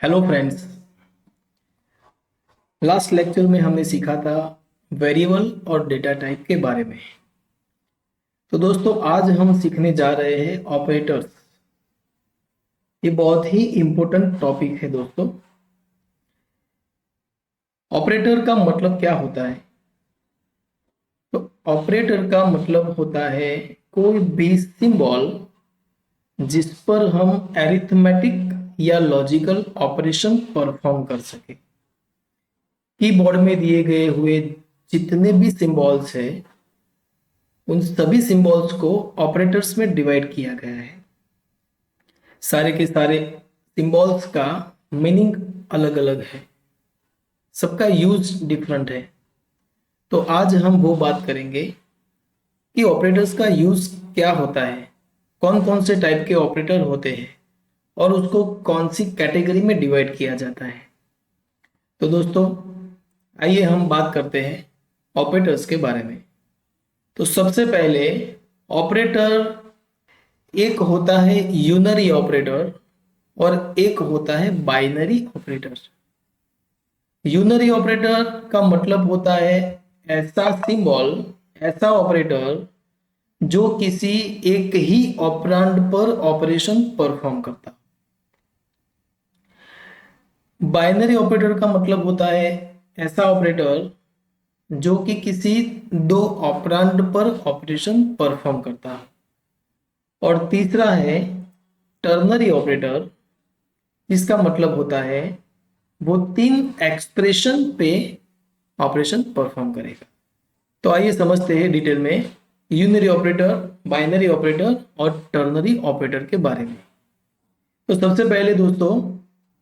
Hello friends. Last lecture में हमने सीखा था वेरिएबल और डेटा टाइप के बारे में। तो दोस्तों आज हम सीखने जा रहे हैं ऑपरेटर्स। ये बहुत ही इम्पोर्टेंट टॉपिक है दोस्तों। ऑपरेटर का मतलब क्या होता है? तो ऑपरेटर का मतलब होता है कोई भी सिंबल जिस पर हम अरिथमेटिक या लॉजिकल ऑपरेशन परफॉर्म कर सके। कीबोर्ड में दिए गए हुए जितने भी सिंबल्स हैं उन सभी सिंबल्स को ऑपरेटर्स में डिवाइड किया गया है। सारे के सारे सिंबल्स का मीनिंग अलग अलग है, सबका यूज डिफरेंट है। तो आज हम वो बात करेंगे कि ऑपरेटर्स का यूज क्या होता है, कौन कौन से टाइप के ऑपरेटर होते हैं और उसको कौन सी कैटेगरी में डिवाइड किया जाता है। तो दोस्तों आइए हम बात करते हैं ऑपरेटर्स के बारे में। तो सबसे पहले ऑपरेटर एक होता है यूनरी ऑपरेटर और एक होता है बाइनरी ऑपरेटर। यूनरी ऑपरेटर का मतलब होता है ऐसा सिंबल, ऐसा ऑपरेटर जो किसी एक ही ऑपरेंड पर ऑपरेशन परफॉर्म करता। बाइनरी ऑपरेटर का मतलब होता है ऐसा ऑपरेटर जो कि किसी दो ऑपरेंड पर ऑपरेशन परफॉर्म करता। और तीसरा है टर्नरी ऑपरेटर, इसका मतलब होता है वो तीन एक्सप्रेशन पे ऑपरेशन परफॉर्म करेगा। तो आइए समझते हैं डिटेल में यूनरी ऑपरेटर, बाइनरी ऑपरेटर और टर्नरी ऑपरेटर के बारे में। तो सबसे पहले दोस्तों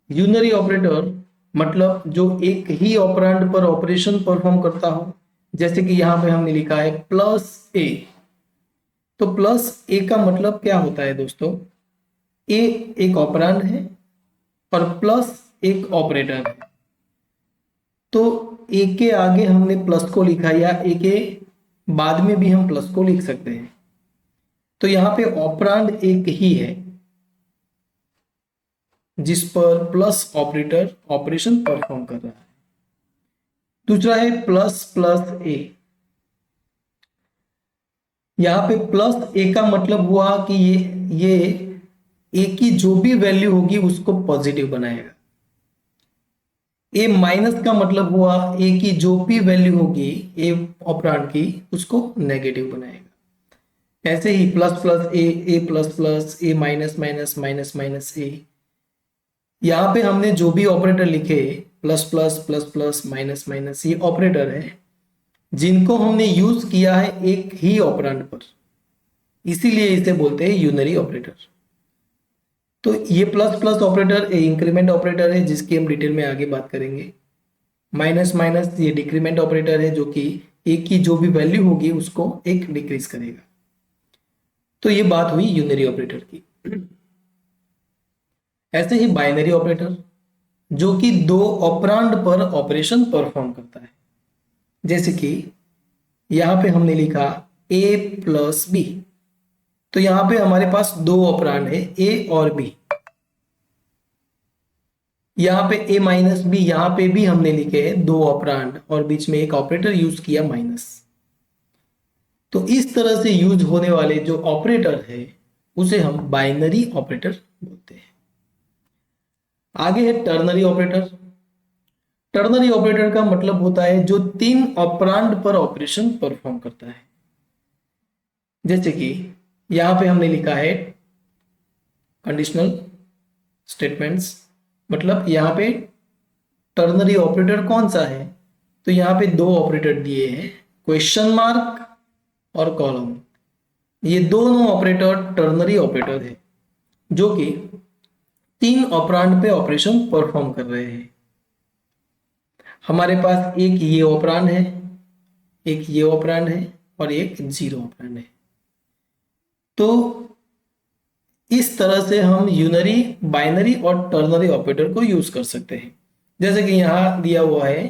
यूनरी ऑपरेटर मतलब जो एक ही ऑपरेंड पर ऑपरेशन परफॉर्म करता हो। जैसे कि यहाँ पे हमने लिखा है प्लस ए। तो प्लस ए का मतलब क्या होता है दोस्तों? ए एक ऑपरेंड है और प्लस एक ऑपरेटर है। तो ए के आगे हमने प्लस को लिखा या ए के बाद में भी हम प्लस को लिख सकते हैं। तो यहाँ पे ऑपरेंड एक ही है जिस पर प्लस ऑपरेटर ऑपरेशन परफॉर्म कर रहा है। दूसरा है प्लस प्लस ए। यहाँ पे प्लस ए का मतलब हुआ कि ये ए की जो भी वैल्यू होगी उसको पॉजिटिव बनाएगा। ए माइनस का मतलब हुआ ए की जो भी वैल्यू होगी ए ऑपरेंड की उसको नेगेटिव बनाएगा। ऐसे ही प्लस प्लस ए प्लस प्लस, ए माइनस माइनस, माइनस माइनस ए। यहाँ पे हमने जो भी ऑपरेटर लिखे plus plus, plus plus, minus minus, ये ऑपरेटर है जिनको हमने यूज किया है एक ही ऑपरेंड पर, इसीलिए इसे बोलते हैं यूनरी ऑपरेटर। तो ये plus plus operator increment operator है जिसकी हम डिटेल में आगे बात करेंगे। माइनस माइनस ये डिक्रीमेंट ऑपरेटर है जो कि एक की जो भी वैल्यू होगी उसको एक डिक्रीज करेगा। तो ये बात हुई यूनरी ऑपरेटर की। ऐसे ही बाइनरी ऑपरेटर जो कि दो ऑपरेंड पर ऑपरेशन परफॉर्म करता है। जैसे कि यहां पे हमने लिखा a प्लस बी। तो यहां पे हमारे पास दो ऑपरेंड है a और b। यहाँ पे a माइनस बी, यहाँ पे भी हमने लिखे हैं दो ऑपरेंड और बीच में एक ऑपरेटर यूज किया माइनस। तो इस तरह से यूज होने वाले जो ऑपरेटर है उसे हम बाइनरी ऑपरेटर बोलते हैं। आगे है टर्नरी ऑपरेटर। टर्नरी ऑपरेटर का मतलब होता है जो तीन ऑपरेंड पर ऑपरेशन परफॉर्म करता है। जैसे कि यहां पे हमने लिखा है कंडीशनल स्टेटमेंट्स, मतलब यहां पे टर्नरी ऑपरेटर कौन सा है? तो यहां पे दो ऑपरेटर दिए हैं, क्वेश्चन मार्क और कॉलम। ये दोनों ऑपरेटर टर्नरी ऑपरेटर है जो कि तीन ऑपरेंड पे ऑपरेशन परफॉर्म कर रहे हैं। हमारे पास एक ये ऑपरेंड है, एक ये ऑपरेंड है और एक जीरो ऑपरेंड है। तो इस तरह से हम यूनरी, बाइनरी और टर्नरी ऑपरेटर को यूज कर सकते हैं। जैसे कि यहां दिया हुआ है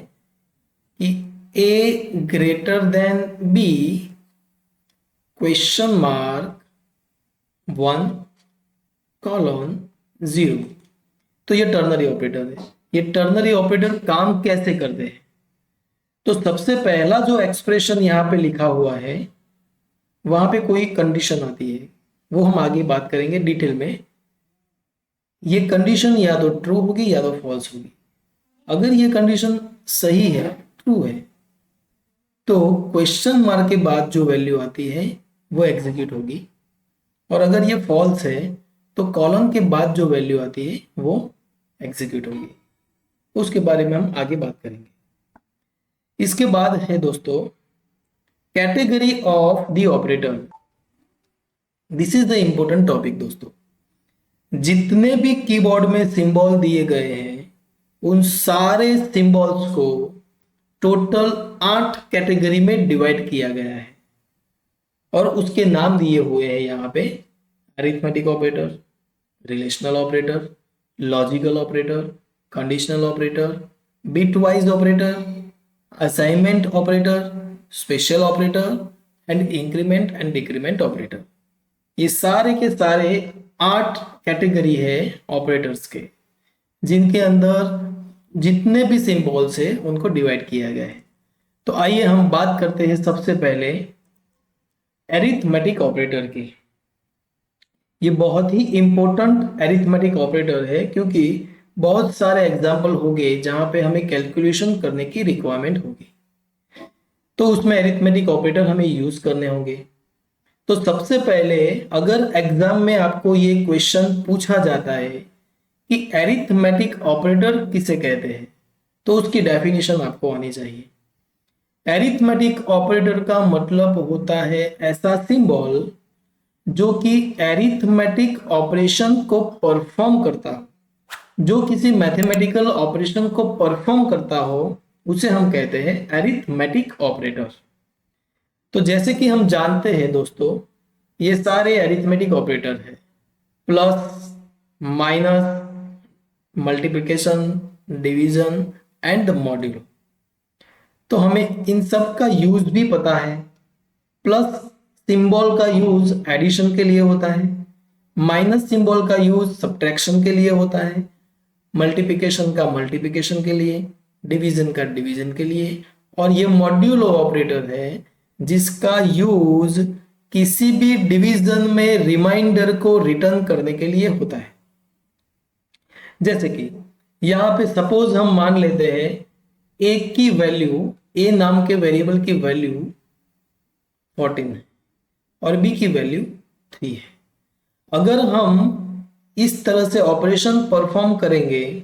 कि a greater than b question mark 1 colon 0। तो ये टर्नरी ऑपरेटर है। ये टर्नरी ऑपरेटर काम कैसे करते हैं? तो सबसे पहला जो एक्सप्रेशन यहाँ पे लिखा हुआ है वहां पे कोई कंडीशन आती है, वो हम आगे बात करेंगे डिटेल में। ये कंडीशन या तो ट्रू होगी या तो फॉल्स होगी। अगर ये कंडीशन सही है, ट्रू है, तो क्वेश्चन मार्क के बाद जो वैल्यू आती है वो एग्जीक्यूट होगी, और अगर ये फॉल्स है तो कॉलन के बाद जो वैल्यू आती है वो एग्जीक्यूट होगी। उसके बारे में हम आगे बात करेंगे। इसके बाद है दोस्तों category of the operator. This is the important topic दोस्तों। जितने भी कीबोर्ड में सिंबल दिए गए हैं उन सारे सिंबल्स को टोटल 8 कैटेगरी में डिवाइड किया गया है, और उसके नाम दिए हुए हैं यहाँ पे arithmetic operator, relational operator, logical operator, conditional operator, bitwise operator, assignment operator, special operator and increment and decrement operator. ये सारे के सारे 8 कैटेगरी है ऑपरेटर्स के, जिनके अंदर जितने भी सिंबल्स है उनको डिवाइड किया गया है। तो आइए हम बात करते हैं सबसे पहले एरिथमेटिक ऑपरेटर की। ये बहुत ही इंपॉर्टेंट एरिथमेटिक ऑपरेटर है, क्योंकि बहुत सारे एग्जाम्पल होंगे जहां पे हमें कैलकुलेशन करने की रिक्वायरमेंट होगी, तो उसमें एरिथमेटिक ऑपरेटर हमें यूज करने होंगे। तो सबसे पहले अगर एग्जाम में आपको ये क्वेश्चन पूछा जाता है कि एरिथमेटिक ऑपरेटर किसे कहते हैं, तो उसकी डेफिनेशन आपको आनी चाहिए। एरिथमेटिक ऑपरेटर का मतलब होता है ऐसा सिंबल जो कि एरिथमेटिक ऑपरेशन को परफॉर्म करता हो, जो किसी मैथमेटिकल ऑपरेशन को परफॉर्म करता हो, उसे हम कहते हैं एरिथमेटिक ऑपरेटर। तो जैसे कि हम जानते हैं दोस्तों, ये सारे एरिथमेटिक ऑपरेटर है, plus, minus, multiplication, division and modulo. तो हमें इन सब का यूज भी पता है। प्लस सिंबल का यूज एडिशन के लिए होता है, माइनस सिंबल का यूज सब्ट्रैक्शन के लिए होता है, मल्टीप्लिकेशन का मल्टीप्लिकेशन के लिए, डिवीजन का डिवीजन के लिए, और ये मॉड्यूलो ऑपरेटर है जिसका यूज किसी भी डिवीजन में रिमाइंडर को रिटर्न करने के लिए होता है। जैसे कि यहाँ पे सपोज हम मान लेते हैं ए की वैल्यू, ए नाम के वेरिएबल की वैल्यू 14 है और बी की वैल्यू 3 है। अगर हम इस तरह से ऑपरेशन परफॉर्म करेंगे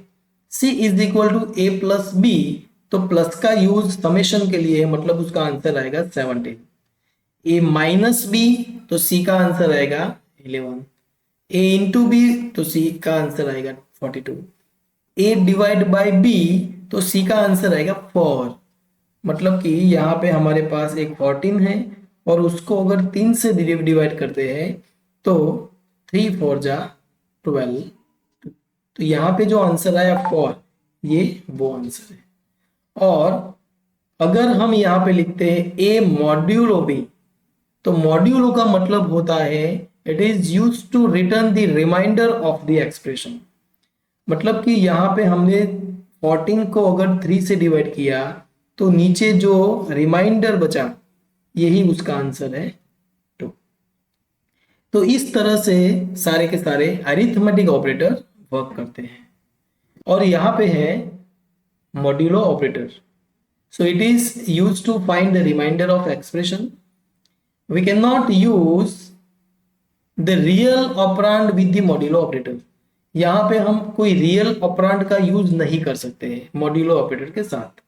C is equal to A plus B, तो प्लस का यूज समेशन के लिए, मतलब उसका आंसर आएगा 17। ए माइनस बी, तो C का आंसर आएगा 11। ए इंटू बी, तो C का आंसर आएगा 42। ए डिवाइड बाई बी, तो C का आंसर आएगा 4। मतलब कि यहाँ पे हमारे पास एक 14 है और उसको अगर 3 से डिवाइड करते हैं तो 3 4 जा 12। तो यहाँ पे जो आंसर आया 4, ये वो आंसर है। और अगर हम यहाँ पे लिखते हैं ए मॉड्यूलो बी, तो मॉड्यूलो का मतलब होता है it is use to return the remainder of the expression. मतलब कि यहाँ पे हमने 14 को अगर 3 से डिवाइड किया तो नीचे जो रिमाइंडर बचा यही उसका आंसर है 2। तो इस तरह से सारे के सारे अरिथमेटिक ऑपरेटर वर्क करते हैं। और यहाँ पे है modulo operator. So it is use to find the remainder of expression. We can not use the real operand with the modulo operator. यहाँ पे हम कोई रियल ऑपरेंड का यूज नहीं कर सकते हैं मॉड्यूलो ऑपरेटर के साथ।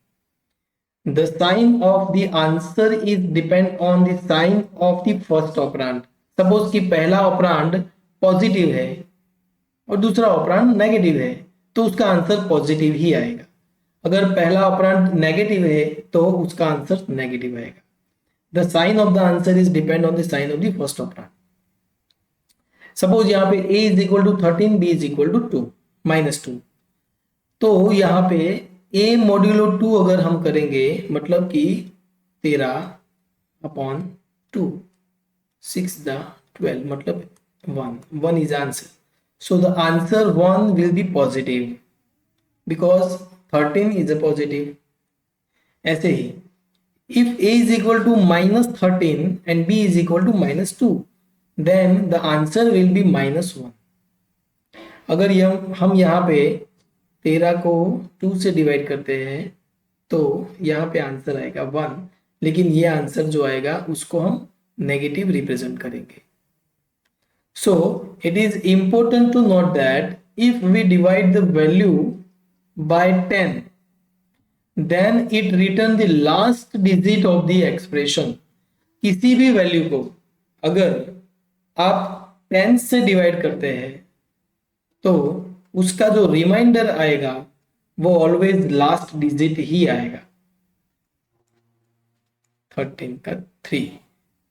The sign of the answer is depend on the sign of the first operand. Suppose कि पहला ऑपरेंड पॉजिटिव है और दूसरा ऑपरेंड नेगेटिव है, तो उसका आंसर पॉजिटिव ही आएगा। अगर पहला ऑपरेंड नेगेटिव है तो उसका आंसर नेगेटिव आएगा। The sign of the answer is depend on the sign of the first operand. Suppose यहाँ पे a is equal to 13, b is equal to 2 -2, तो यहाँ पे a मॉड्यूलो 2 अगर हम करेंगे मतलब कि 13/2, 6 × 12 मतलब 1 is answer. So the answer 1 will be positive because 13 is a positive. ऐसे ही if a is equal to -13 and b is equal to -2, then the answer will be -1. अगर हम यहाँ पे 13 को 2 से डिवाइड करते हैं तो यहाँ पे आंसर आएगा 1, लेकिन ये आंसर जो आएगा उसको हम नेगेटिव रिप्रेजेंट करेंगे. So it is important to note that if we divide the value by 10, then it return the last digit of the expression. किसी भी वैल्यू को अगर आप 10 से डिवाइड करते हैं तो उसका जो रिमाइंडर आएगा वो ऑलवेज लास्ट डिजिट ही आएगा. 13 का 3,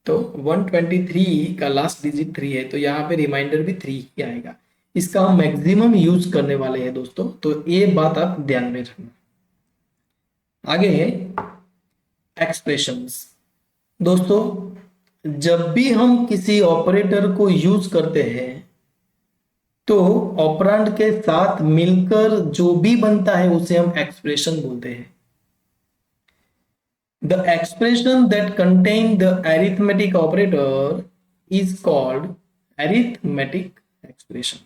तो 123 का लास्ट डिजिट 3 है, तो यहाँ पे रिमाइंडर भी 3 ही आएगा. इसका हम मैक्सिमम यूज करने वाले हैं दोस्तों, तो ये बात आप ध्यान में रखना. आगे है एक्सप्रेशंस. दोस्तों जब भी हम किसी ऑपरेटर को यूज करते हैं तो ऑपरेंड के साथ मिलकर जो भी बनता है उसे हम एक्सप्रेशन बोलते हैं. The expression that contain the arithmetic operator is called arithmetic expression.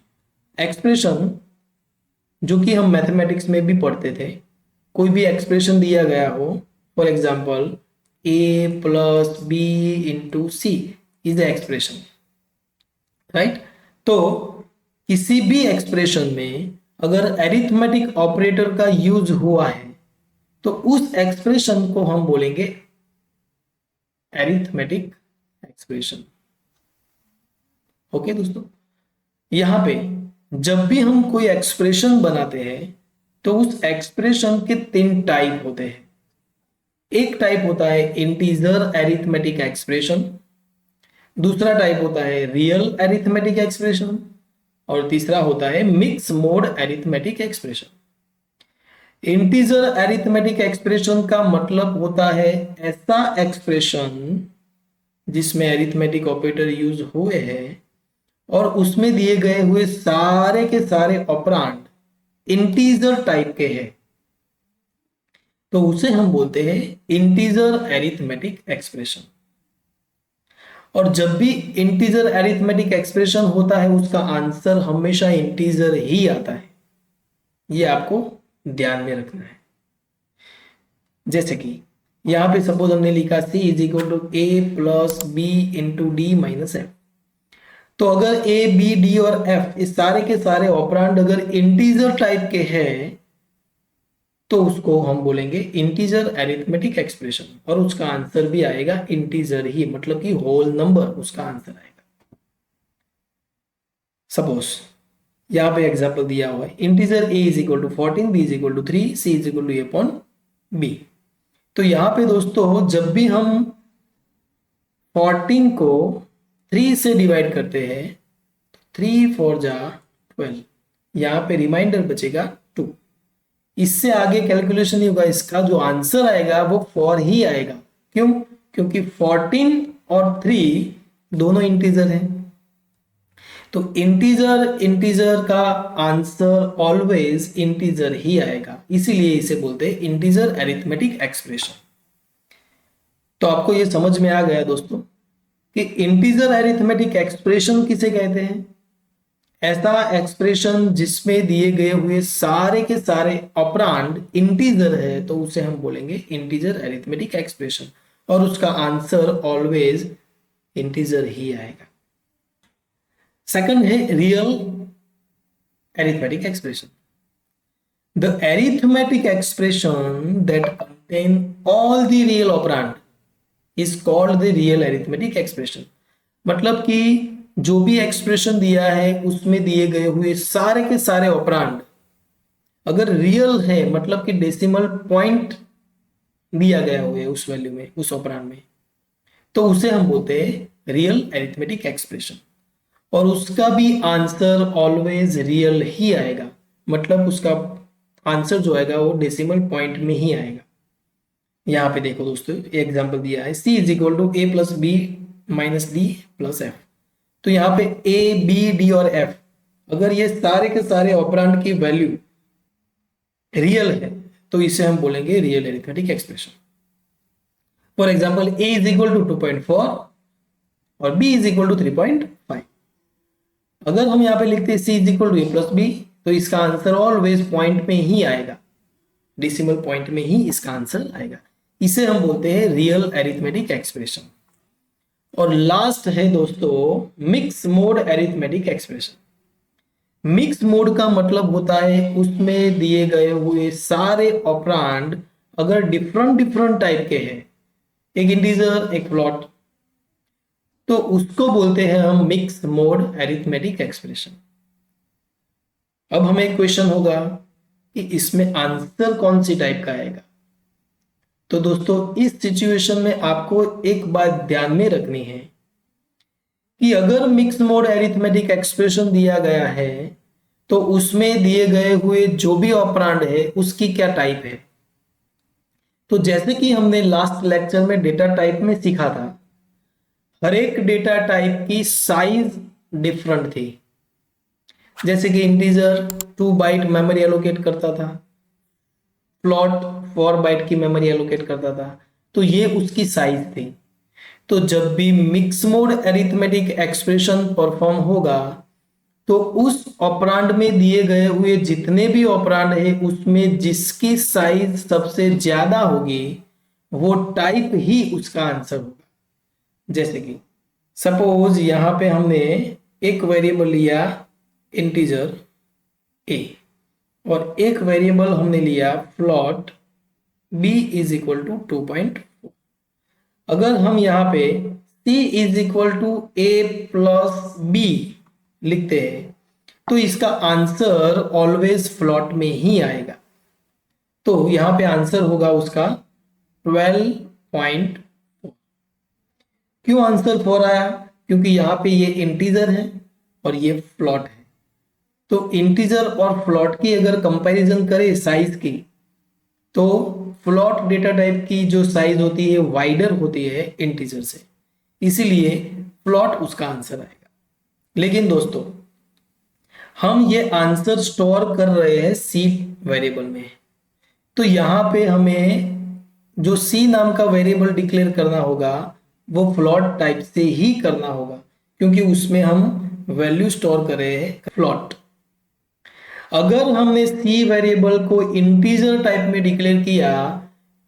Expression जो कि हम मैथमेटिक्स में भी पढ़ते थे, कोई भी एक्सप्रेशन दिया गया हो, for example a plus b into c is the expression, right. तो किसी भी एक्सप्रेशन में अगर अरिथमेटिक ऑपरेटर का यूज हुआ है तो उस एक्सप्रेशन को हम बोलेंगे अरिथमेटिक एक्सप्रेशन. ओके दोस्तों, यहां पे जब भी हम कोई एक्सप्रेशन बनाते हैं तो उस एक्सप्रेशन के 3 टाइप होते हैं. एक टाइप होता है इंटीजर अरिथमेटिक एक्सप्रेशन, दूसरा टाइप होता है रियल अरिथमेटिक एक्सप्रेशन, और तीसरा होता है mix mode arithmetic expression. Integer arithmetic expression का मतलब होता है ऐसा एक्सप्रेशन जिसमें अरिथमेटिक ऑपरेटर यूज हुए हैं और उसमें दिए गए हुए सारे के सारे ऑपरेंड इंटीजर टाइप के हैं, तो उसे हम बोलते हैं इंटीजर अरिथमेटिक एक्सप्रेशन. और जब भी इंटीजर अरिथमेटिक एक्सप्रेशन होता है उसका आंसर हमेशा इंटीजर ही आता है, ये आपको ध्यान में रखना है. जैसे कि यहां पे सपोज हमने लिखा c is equal to a plus B into D minus F. तो अगर a b d और f इस सारे के सारे ऑपरेंड अगर इंटीजर टाइप के हैं तो उसको हम बोलेंगे इंटीजर अरिथमेटिक एक्सप्रेशन, और उसका आंसर भी आएगा इंटीजर ही, मतलब कि होल नंबर उसका आंसर आएगा. सपोज यहाँ पे एग्जाम्पल दिया हुआ है integer a is equal to 14, b is equal to 3, c is equal to a upon b. तो यहाँ पे दोस्तों जब भी हम 14 को 3 से डिवाइड करते हैं, 3 4 जा 12, यहाँ पे रिमाइंडर बचेगा 2. इससे आगे कैलकुलेशन नहीं होगा, इसका जो आंसर आएगा वो 4 ही आएगा. क्यों? क्योंकि 14 और 3 दोनों इंटीजर हैं, तो इंटीजर का आंसर ऑलवेज इंटीजर ही आएगा, इसीलिए इसे बोलते हैं इंटीजर अरिथमेटिक एक्सप्रेशन. तो आपको ये समझ में आ गया दोस्तों कि इंटीजर अरिथमेटिक एक्सप्रेशन किसे कहते हैं. ऐसा एक्सप्रेशन जिसमें दिए गए हुए सारे के सारे ऑपरेंड इंटीजर है तो उसे हम बोलेंगे इंटीजर अरिथमेटिक एक्सप्रेशन, और उसका आंसर ऑलवेज इंटीजर ही आएगा. सेकंड है real arithmetic expression. The arithmetic expression that contain all the real operand is called the real arithmetic expression. मतलब कि जो भी एक्सप्रेशन दिया है उसमें दिए गए हुए सारे के सारे ऑपरेंड अगर रियल है, मतलब कि डेसिमल पॉइंट दिया गया हुआ है उस वैल्यू में, उस ऑपरेंड में, तो उसे हम बोलते हैं रियल अरिथमेटिक एक्सप्रेशन, और उसका भी आंसर ऑलवेज रियल ही आएगा, मतलब उसका आंसर जो आएगा वो डेसिमल पॉइंट में ही आएगा. यहाँ पे देखो दोस्तों एग्जांपल दिया है c is equal to a plus B minus D plus F. तो यहाँ पे a b d और f अगर ये सारे के सारे ऑपरेंड की वैल्यू रियल है तो इसे हम बोलेंगे real arithmetic expression. For example a is equal to 2.4 और b इज इक्वल टू 3.5। अगर हम यहाँ पे लिखते हैं c is equal to a plus B तो इसका आंसर ऑलवेज पॉइंट में ही आएगा, डेसिमल पॉइंट में ही इसका आंसर आएगा। इसे हम बोलते हैं रियल अरिथमेटिक एक्सप्रेशन। और लास्ट है दोस्तों mix mode arithmetic expression. Mix mode का मतलब होता है उसमें दिए गए हुए सारे ऑपरेंड अगर डिफरेंट डिफरेंट टाइप के हैं, एक इंटीजर एक फ्लोट, तो उसको बोलते हैं हम मिक्स मोड अरिथमेटिक एक्सप्रेशन। अब हमें एक क्वेश्चन होगा कि इसमें आंसर कौन सी टाइप का आएगा। तो दोस्तों इस सिचुएशन में आपको एक बात ध्यान में रखनी है कि अगर मिक्स मोड अरिथमेटिक एक्सप्रेशन दिया गया है तो उसमें दिए गए हुए जो भी ऑपरेंड है उसकी क्या टाइप है। तो जैसे कि हमने लास्ट लेक्चर में डेटा टाइप में सीखा था, हर एक डेटा टाइप की साइज डिफरेंट थी। जैसे कि इंटीजर 2 बाइट मेमोरी एलोकेट करता था, फ्लोट 4 बाइट की मेमोरी एलोकेट करता था, तो ये उसकी साइज थी। तो जब भी mix mode arithmetic expression perform होगा तो उस ऑपरेंड में दिए गए हुए जितने भी ऑपरेंड है उसमें जिसकी साइज सबसे ज्यादा होगी वो टाइप ही उसका आंसर होगा। जैसे कि सपोज यहां पे हमने एक वेरिएबल लिया इंटीजर a और एक वेरिएबल हमने लिया float b is equal to 2.4। अगर हम यहाँ पे c is equal to a plus B लिखते हैं तो इसका आंसर ऑलवेज फ्लोट में ही आएगा। तो यहाँ पे आंसर होगा उसका 12.4। क्यों आंसर 4 आया? क्योंकि यहाँ पे ये इंटीजर है और ये फ्लोट है। तो इंटीजर और फ्लोट की अगर कंपैरिजन करें साइज की तो फ्लोट डेटा टाइप की जो साइज होती है वाइडर होती है इंटीजर से, इसीलिए फ्लोट उसका आंसर आएगा। लेकिन दोस्तों हम ये आंसर स्टोर कर रहे हैं सी वेरिएबल में, तो यहाँ पे हमें जो सी नाम का वेरिएबल डिक्लेयर करना होगा वो फ्लोट टाइप से ही करना होगा, क्योंकि उसमें हम वैल्यू स्टोर कर रहे हैं फ्लोट। अगर हमने सी वेरिएबल को इंटीजर टाइप में डिक्लेयर किया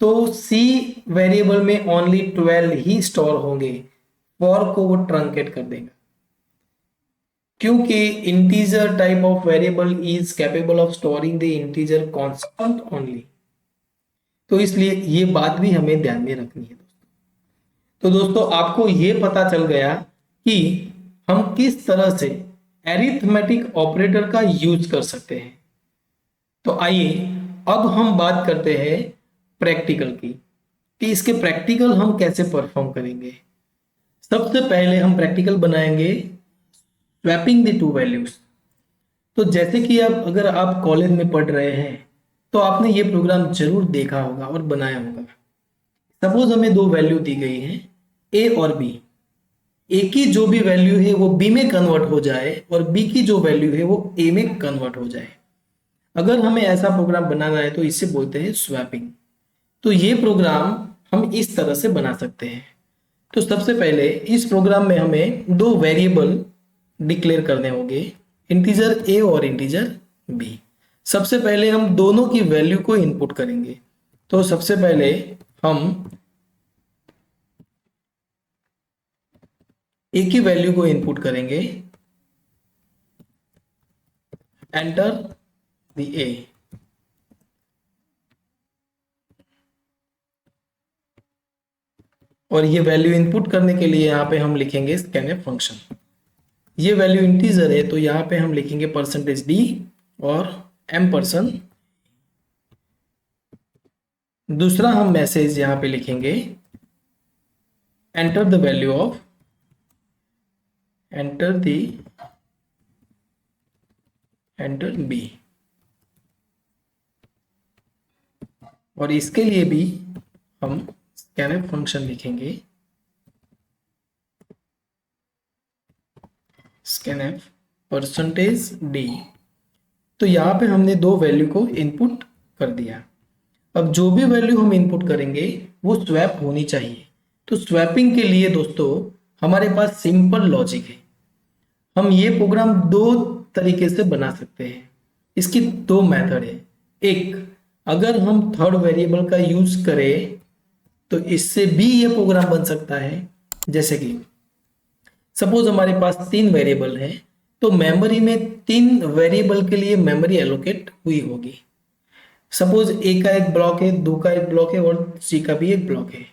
तो सी वेरिएबल में ओनली 12 ही स्टोर होंगे, फॉर को वो ट्रंकेट कर देगा, क्योंकि integer type of variable is capable of storing the integer constant only. तो इसलिए ये बात भी हमें ध्यान में रखनी है दोस्तों। तो दोस्तों आपको ये पता चल गया कि हम किस तरह से एरिथमेटिक ऑपरेटर का यूज कर सकते हैं। तो आइए अब हम बात करते हैं प्रैक्टिकल की, कि इसके प्रैक्टिकल हम कैसे परफॉर्म करेंगे। सबसे पहले हम प्रैक्टिकल बनाएंगे स्वैपिंग द टू वैल्यूज। तो जैसे कि अब अगर आप कॉलेज में पढ़ रहे हैं तो आपने ये प्रोग्राम जरूर देखा होगा और बनाया होगा। सपोज हमें दो वैल्यू दी गई है ए और बी, ए की जो भी वैल्यू है वो बी में कन्वर्ट हो जाए और बी की जो वैल्यू है वो ए में कन्वर्ट हो जाए। अगर हमें ऐसा प्रोग्राम बनाना है तो इसे बोलते हैं स्वैपिंग। तो ये प्रोग्राम हम इस तरह से बना सकते हैं। तो सबसे पहले इस प्रोग्राम में हमें दो वेरिएबल डिक्लेयर करने होंगे, इंटीजर ए और इंटीजर बी। सबसे पहले हम दोनों की वैल्यू को इनपुट करेंगे। तो सबसे पहले हम ए की वैल्यू को इनपुट करेंगे, एंटर द ए। और ये वैल्यू इनपुट करने के लिए यहाँ पे हम लिखेंगे स्कैनफ फंक्शन। ये वैल्यू इंटीजर है तो यहाँ पे हम लिखेंगे परसेंटेज डी और %। दूसरा हम मैसेज यहाँ पे लिखेंगे enter the value of, enter B. और इसके लिए भी हम स्कैनफ फंक्शन लिखेंगे, स्कैनफ %d। तो यहाँ पे हमने दो वैल्यू को इनपुट कर दिया। अब जो भी वैल्यू हम इनपुट करेंगे वो स्वैप होनी चाहिए। तो स्वैपिंग के लिए दोस्तों हमारे पास सिंपल लॉजिक है। हम ये प्रोग्राम दो तरीके से बना सकते हैं। इसकी दो मेथड है। एक, अगर हम थर्ड वेरिएबल का यूज करें तो इससे भी ये प्रोग्राम बन सकता है। जैसे कि सपोज हमारे पास तीन वेरिएबल है, तो मेमोरी में तीन वेरिएबल के लिए मेमोरी एलोकेट हुई होगी। सपोज ए का एक ब्लॉक है, दो का एक ब्लॉक है और सी का भी एक ब्लॉक है।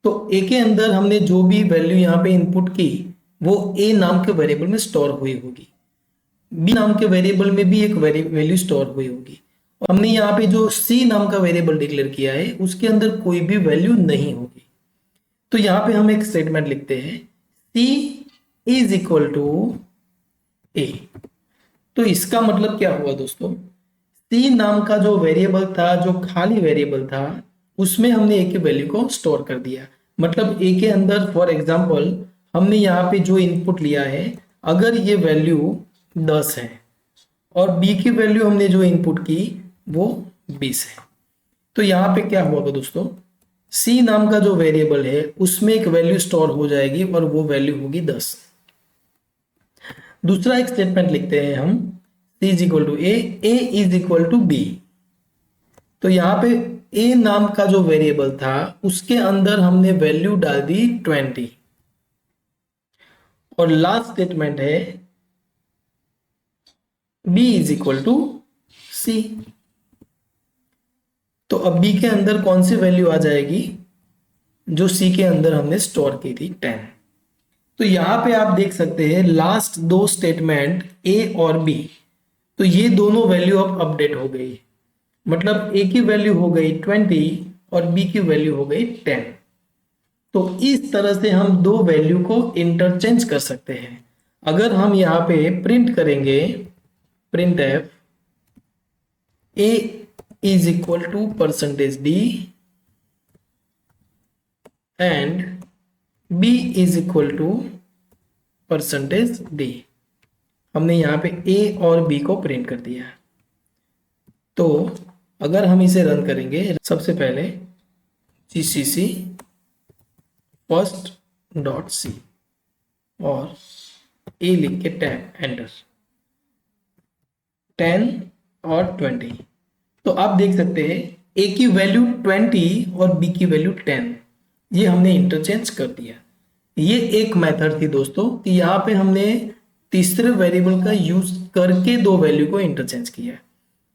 तो ए के अंदर हमने जो भी वैल्यू यहाँ पे इनपुट की वो ए नाम के वेरिएबल में स्टोर हुई होगी। बी नाम के वेरिएबल में भी एक वैल्यू स्टोर हुई होगी। और हमने यहाँ पे जो सी नाम का वेरिएबल डिक्लेयर किया है उसके अंदर कोई भी वैल्यू नहीं होगी। तो यहाँ पे हम एक स्टेटमेंट लिखते हैं सी इज इक्वल टू ए। तो इसका मतलब क्या हुआ दोस्तों, सी नाम का जो वेरिएबल था, जो खाली वेरिएबल था, उसमें हमने ए की वैल्यू को स्टोर कर दिया। मतलब ए के अंदर फॉर एग्जांपल हमने यहाँ पे जो इनपुट लिया है, अगर ये वैल्यू 10 है और बी की वैल्यू हमने जो इनपुट की वो 20 है, तो यहाँ पे क्या होगा दोस्तों, सी नाम का जो वेरिएबल है उसमें एक वैल्यू स्टोर हो जाएगी और वो वैल्यू होगी 10। दूसरा एक स्टेटमेंट लिखते हैं हम C is equal to A is equal to B. तो यहाँ पे ए नाम का जो वेरिएबल था उसके अंदर हमने वैल्यू डाल दी 20। और लास्ट स्टेटमेंट है b इज इक्वल टू सी। तो अब b के अंदर कौन सी वैल्यू आ जाएगी, जो c के अंदर हमने स्टोर की थी 10। तो यहां पे आप देख सकते हैं लास्ट दो स्टेटमेंट a और b, तो ये दोनों वैल्यू अब अपडेट हो गई। मतलब a की वैल्यू हो गई 20 और b की वैल्यू हो गई 10। तो इस तरह से हम दो वैल्यू को इंटरचेंज कर सकते हैं। अगर हम यहाँ पे प्रिंट करेंगे print F a is equal to %d and b is equal to %d, हमने यहाँ पे a और b को प्रिंट कर दिया। तो अगर हम इसे रन करेंगे, सबसे पहले gcc first.c और a लिख के टैब एंटर, 10 और 20। तो आप देख सकते हैं a की वैल्यू 20 और b की वैल्यू 10, ये हमने इंटरचेंज कर दिया। ये एक मेथड थी दोस्तों कि यहाँ पे हमने तीसरे वेरिएबल का यूज करके दो वैल्यू को इंटरचेंज किया।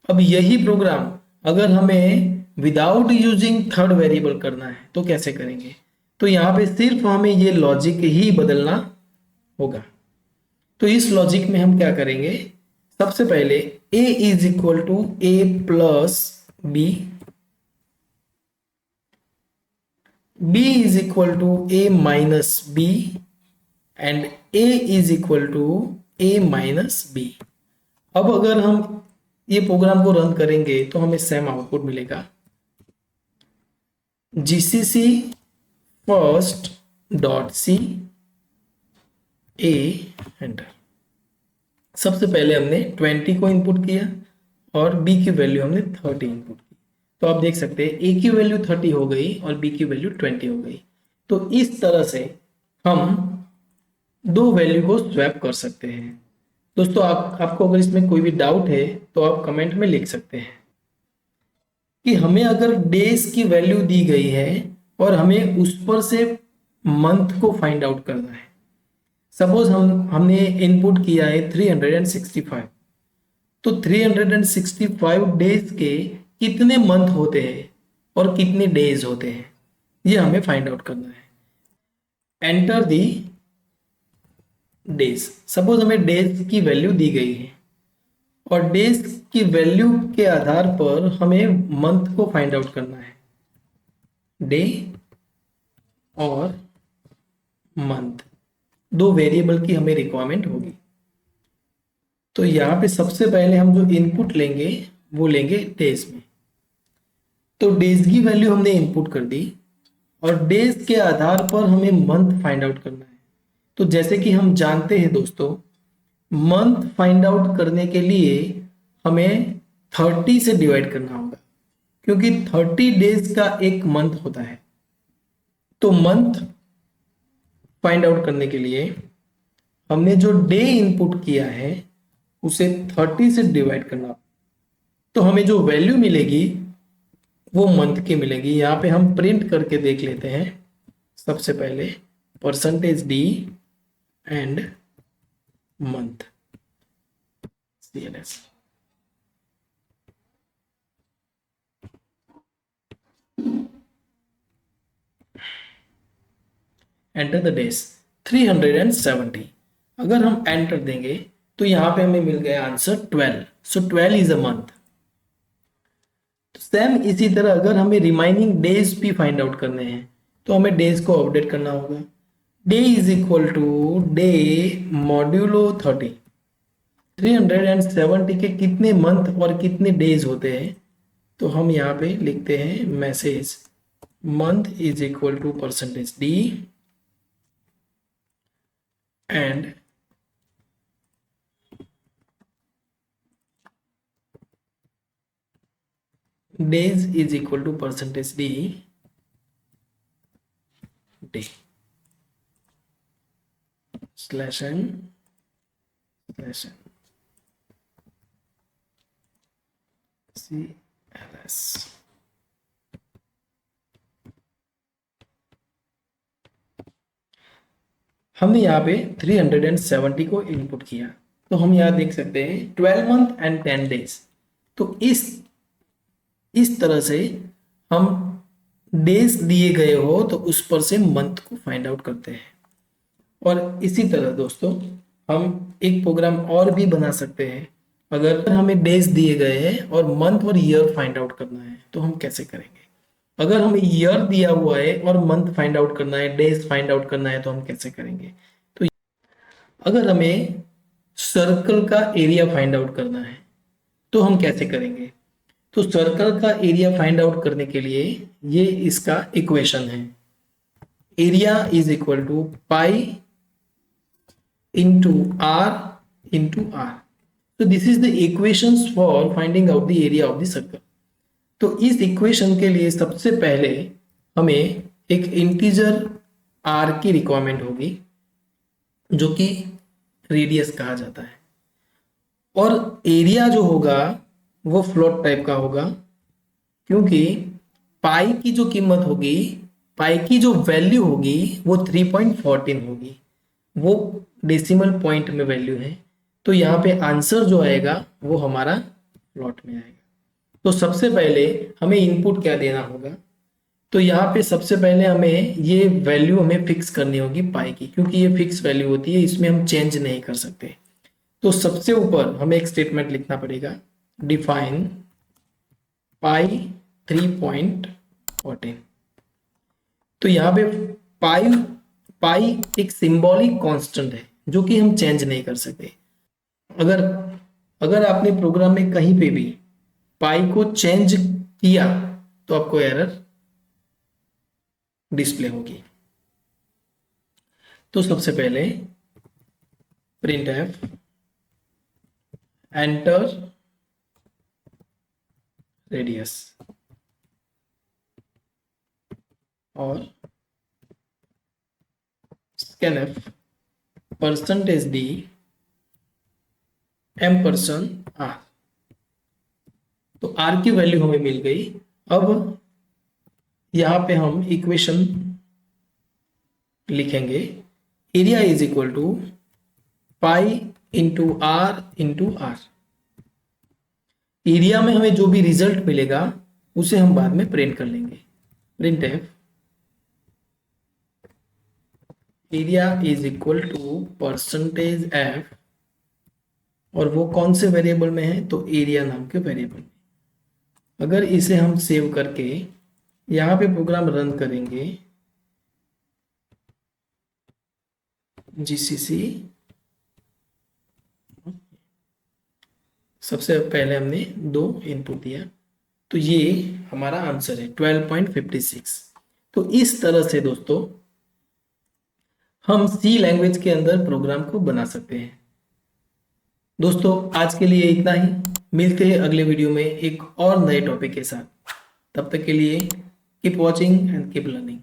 अब यही प्रोग्राम अगर हमें विदाउट यूजिंग थर्ड वेरिएबल करना है तो कैसे करेंगे, तो यहाँ पे सिर्फ हमें ये लॉजिक ही बदलना होगा। तो इस लॉजिक में हम क्या करेंगे, सबसे पहले a is equal to a plus b, b is equal to a minus b and a is equal to a minus b। अब अगर हम ये प्रोग्राम को रन करेंगे तो हमें सेम आउटपुट मिलेगा। gcc first.c a enter. सबसे पहले हमने 20 को इनपुट किया और b की वैल्यू हमने 30 इनपुट की। तो आप देख सकते हैं a की वैल्यू 30 हो गई और b की वैल्यू 20 हो गई। तो इस तरह से हम दो वैल्यू को स्वैप कर सकते हैं। दोस्तों आपको अगर इसमें कोई भी डाउट है तो आप कमेंट में लिख सकते हैं कि हमें अगर डेज की वैल्यू दी गई है और हमें उस पर से मंथ को फाइंड आउट करना है। सपोज हमने इनपुट किया है 365, तो 365 डेज के कितने मंथ होते हैं और कितने डेज होते हैं, ये हमें फाइंड आउट करना है। Enter the days. सपोज हमें डेज की वैल्यू दी गई है और डेज की वैल्यू के आधार पर हमें मंथ को फाइंड आउट करना है, डे और मंथ, दो वेरिएबल की हमें रिक्वायरमेंट होगी। तो यहाँ पे सबसे पहले हम जो इनपुट लेंगे वो लेंगे डेज में। तो डेज की वैल्यू हमने इनपुट कर दी और डेज के आधार पर हमें मंथ फाइंड आउट करना है। तो जैसे कि हम जानते हैं दोस्तों, मंथ फाइंड आउट करने के लिए हमें 30 से डिवाइड करना होगा, क्योंकि 30 डेज का एक मंथ होता है। तो मंथ फाइंड आउट करने के लिए हमने जो डे इनपुट किया है उसे 30 से डिवाइड करना, तो हमें जो वैल्यू मिलेगी वो मंथ की मिलेगी। यहाँ पे हम प्रिंट करके देख लेते हैं। सबसे पहले %d and month, CLS। Enter the days 370। अगर हम एंटर देंगे तो यहाँ पे हमें मिल गया answer 12। So 12 is a month. Same इसी तरह अगर हमें रिमाइनिंग डेज भी फाइंड आउट करने हैं तो हमें डेज को अपडेट करना होगा। Day is equal to day modulo 30। 370 के कितने मंथ और कितने डेज होते हैं, तो हम यहाँ पे लिखते हैं message month is equal to %d and days is equal to %d day /n/n CLS। हमने यहाँ पे 370 को इनपुट किया, तो हम यहाँ देख सकते हैं 12 मंथ एंड 10 डेज। तो इस तरह से हम डेज दिए गए हो तो उस पर से मंथ को फाइंड आउट करते हैं। और इसी तरह दोस्तों हम एक प्रोग्राम और भी बना सकते हैं। अगर हमें डेज दिए गए हैं और मंथ और ईयर फाइंड आउट करना है तो हम कैसे करेंगे। अगर हमें ईयर दिया हुआ है और मंथ फाइंड आउट करना है, डेज फाइंड आउट करना है, तो हम कैसे करेंगे। तो अगर हमें सर्कल का एरिया फाइंड आउट करना है तो हम कैसे करेंगे। तो सर्कल का एरिया फाइंड आउट करने के लिए ये इसका इक्वेशन है। Area is equal to pi into R into R. तो this is the equations for finding out the area of the circle. तो इस इक्वेशन के लिए सबसे पहले हमें एक इंटीजर आर की रिक्वायरमेंट होगी, जो कि रेडियस कहा जाता है, और एरिया जो होगा वो फ्लोट टाइप का होगा, क्योंकि पाई की जो कीमत होगी, पाई की जो वैल्यू होगी वो 3.14 होगी, वो डेसिमल पॉइंट में वैल्यू है। तो यहाँ पे आंसर जो आएगा वो हमारा फ्लोट में आएगा। तो सबसे पहले हमें इनपुट क्या देना होगा, तो यहाँ पे सबसे पहले हमें ये वैल्यू हमें फिक्स करनी होगी पाई की, क्योंकि ये फिक्स वैल्यू होती है, इसमें हम चेंज नहीं कर सकते। तो सबसे ऊपर हमें एक स्टेटमेंट लिखना पड़ेगा, डिफाइन पाई 3.14। तो यहाँ पे पाई एक सिंबॉलिक कांस्टेंट है जो कि हम चेंज नहीं कर सकते। अगर आपने प्रोग्राम में कहीं पे भी पाई को चेंज किया तो आपको एरर डिस्प्ले होगी। तो सबसे पहले printf एंटर रेडियस और scanf %d %r। तो r की वैल्यू हमें मिल गई। अब यहाँ पे हम इक्वेशन लिखेंगे, area is equal to pi into R into R. Area में हमें जो भी रिजल्ट मिलेगा उसे हम बाद में प्रिंट कर लेंगे। printf area is equal to %f, और वो कौन से वेरिएबल में है, तो एरिया नाम के वेरिएबल में। अगर इसे हम सेव करके यहाँ पे प्रोग्राम रन करेंगे, GCC, सबसे पहले हमने 2 इनपुट दिया, तो ये हमारा आंसर है 12.56। तो इस तरह से दोस्तों हम C लैंग्वेज के अंदर प्रोग्राम को बना सकते हैं। दोस्तों आज के लिए इतना ही, मिलते हैं अगले वीडियो में एक और नए टॉपिक के साथ। तब तक के लिए keep watching and keep learning.